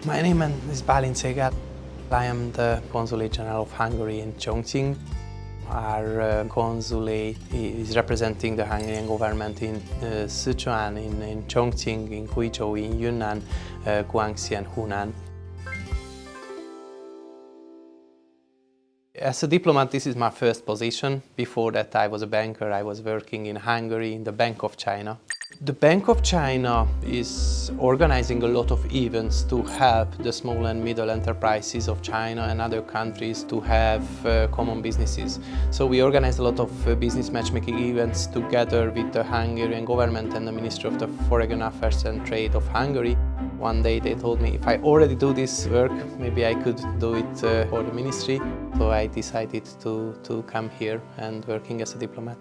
My name is Balint. I am the Consul-General of Hungary in Chongqing. Our consulate is representing the Hungarian government in Sichuan, in Chongqing, in Guizhou, in Yunnan, Guangxi and Hunan. As a diplomat, this is my first position. Before that, I was a banker. I was working in Hungary in the Bank of China. The Bank of China is organizing a lot of events to help the small and middle enterprises of China and other countries to have common businesses. So we organized a lot of business matchmaking events together with the Hungarian government and the Ministry of the Foreign Affairs and Trade of Hungary. One day they told me if I already do this work, maybe I could do it for the ministry. So I decided to come here and working as a diplomat.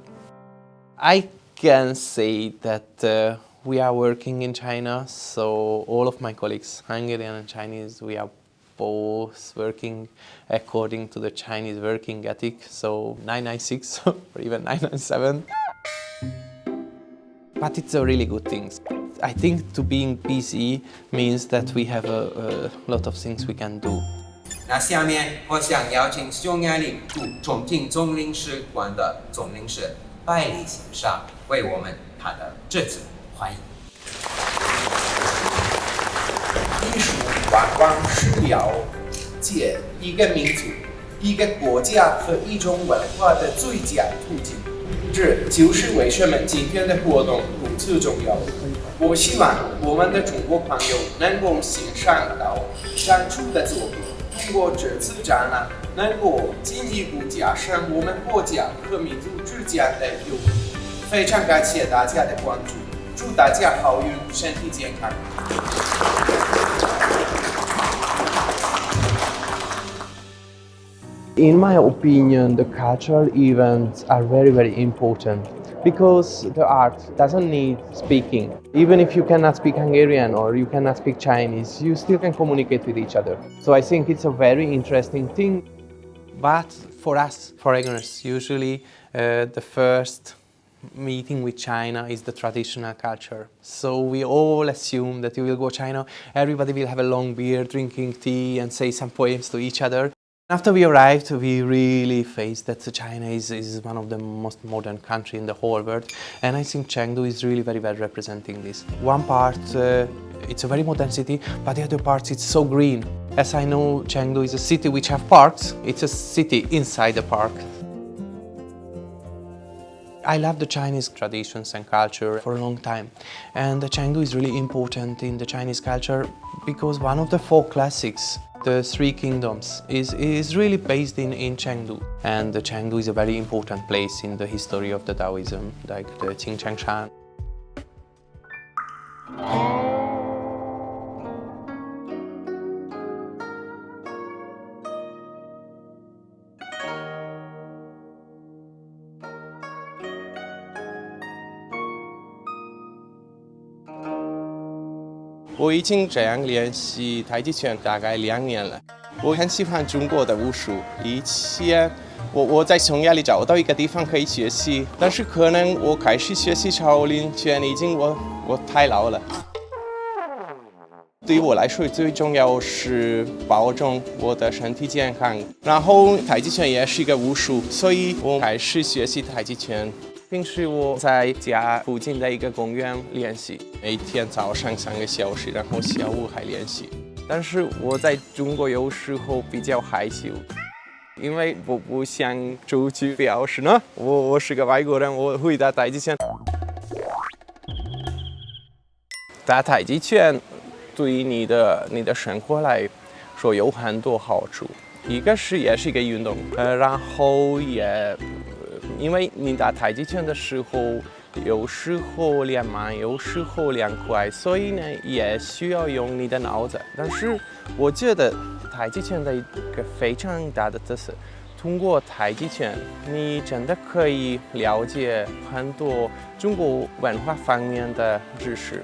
I can say that we are working in China, so all of my colleagues, Hungarian and Chinese, we are both working according to the Chinese working ethic, so 996 or even 997. But it's a really good thing. I think to being busy means that we have a lot of things we can do. 那下面我想邀请匈牙利驻重庆总领事馆的总领事拜里先生为我们谈的致辞，欢迎。艺术往往是了解一个民族、一个国家和一种文化的最佳途径。这就是为什么今天的活动如此重要。我希望我们的中国朋友能够欣赏到展出的作品，通过这次展览能够进一步加深我们国家和民族之间的友谊。非常感谢大家的关注，祝大家好运，身体健康。In my opinion, the cultural events are very, very important because the art doesn't need speaking. Even if you cannot speak Hungarian or you cannot speak Chinese, you still can communicate with each other. So I think it's a very interesting thing. But for us foreigners, usually the first meeting with China is the traditional culture. So we all assume that you will go to China, everybody will have a long beer, drinking tea and say some poems to each other. After we arrived, we really faced that China is one of the most modern countries in the whole world, and I think Chengdu is really very well representing this. One part, it's a very modern city, but the other parts, it's so green. As I know, Chengdu is a city which have parks. It's a city inside the park. I love the Chinese traditions and culture for a long time, and the Chengdu is really important in the Chinese culture because one of the four classics, the Three Kingdoms, is really based in Chengdu. And the Chengdu is a very important place in the history of the Taoism, like the Qingchangshan. 我已经这样练习太极拳大概2年了。我很喜欢中国的武术。以前我在匈牙利找到一个地方可以学习，但是可能我开始学习少林拳已经我太老了。对于我来说，最重要是保证我的身体健康。然后太极拳也是一个武术，所以我开始学习太极拳。平时我在家附近的一个公园练习，每天早上3个小时，然后下午还练习。但是我在中国有时候比较害羞，因为我不想出去表示呢，我是个外国人，我会打太极拳。打太极拳对于你的生活来说有很多好处，一个是也是一个运动，然后也。因为你打太极拳的时候，有时候练慢，有时候练快，所以呢也需要用你的脑子。但是我觉得太极拳的一个非常大的特色，通过太极拳，你真的可以了解很多中国文化方面的知识。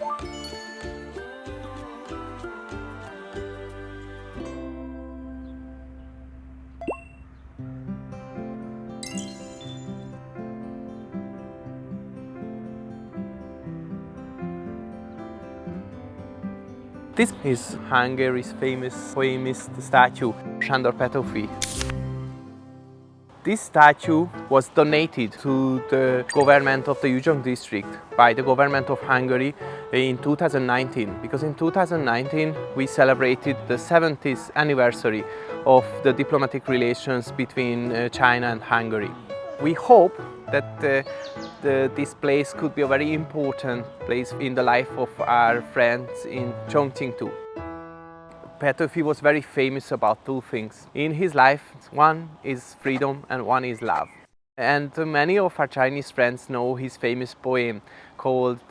This is Hungary's famous poemist statue, Sándor Petőfi. This statue was donated to the government of the Ujong district by the government of Hungary in 2019, because in 2019 we celebrated the 70th anniversary of the diplomatic relations between China and Hungary. We hope that this place could be a very important place in the life of our friends in Chongqing too. Petőfi was very famous about two things in his life. One is freedom and one is love. And many of our Chinese friends know his famous poem called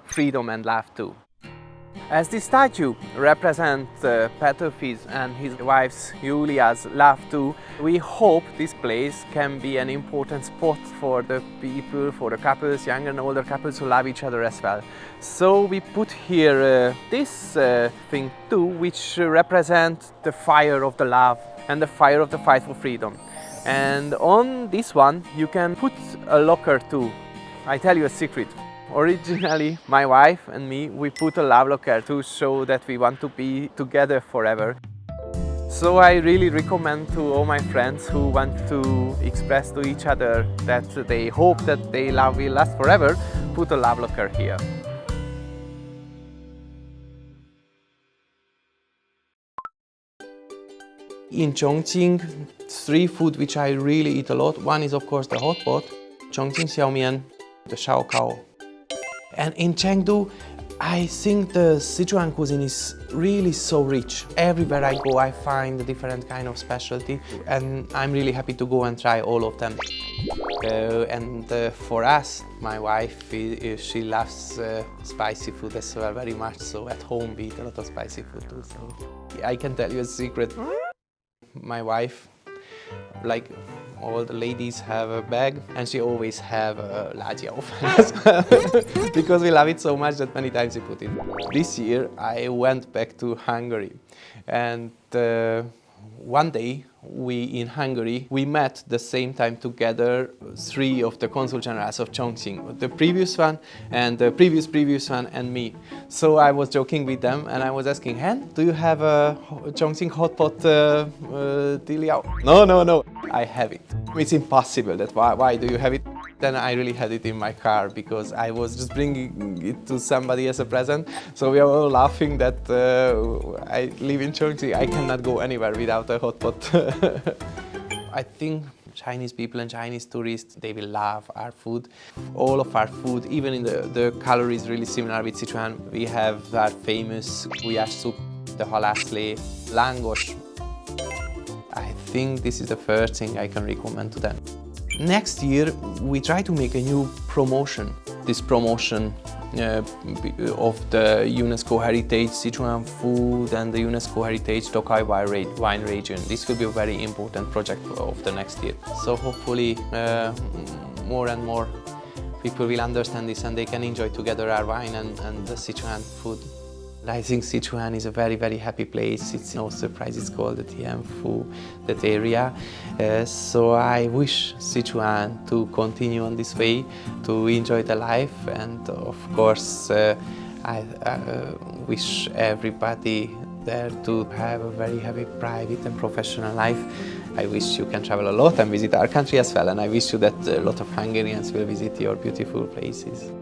Freedom and Love too. As this statue represents Petőfi's and his wife's Julia's love too, we hope this place can be an important spot for the people, for the couples, young and older couples who love each other as well. So we put here this thing too, which represents the fire of the love and the fire of the fight for freedom. And on this one you can put a locker too. I tell you a secret. Originally, my wife and me, we put a love locker to show that we want to be together forever. So I really recommend to all my friends who want to express to each other that they hope that their love will last forever, put a love locker here. In Chongqing, three food which I really eat a lot. One is of course the hot pot, Chongqing xiaomian, the xiaokao. And in Chengdu, I think the Sichuan cuisine is really so rich. Everywhere I go, I find a different kind of specialty, and I'm really happy to go and try all of them. For us, my wife, she loves spicy food as well very much, so at home we eat a lot of spicy food too. So I can tell you a secret. My wife, like all the ladies, have a bag, and she always have a lajiao as well, because we love it so much that many times we put it. This year I went back to Hungary, and one day in Hungary we met the same time together three of the Consul-Generals of Chongqing, the previous one and the previous one and me. So I was joking with them and I was asking, Hen, do you have a Chongqing hot pot diliao? No, I have it. It's impossible. That why do you have it? Then I really had it in my car because I was just bringing it to somebody as a present. So we are all laughing that I live in Chongqing. I cannot go anywhere without a hot pot. I think Chinese people and Chinese tourists, they will love our food. All of our food, even in the color is really similar with Sichuan. We have our famous guyash soup, the halászlé, langos. I think this is the first thing I can recommend to them. Next year, we try to make a new promotion. This promotion of the UNESCO Heritage Sichuan food and the UNESCO Heritage Tokai wine region. This will be a very important project of the next year. So hopefully more and more people will understand this and they can enjoy together our wine and the Sichuan food. I think Sichuan is a very, very happy place. It's no surprise it's called the Tianfu, that area. So I wish Sichuan to continue on this way, to enjoy the life, and of course I wish everybody there to have a very happy private and professional life. I wish you can travel a lot and visit our country as well, and I wish you that a lot of Hungarians will visit your beautiful places.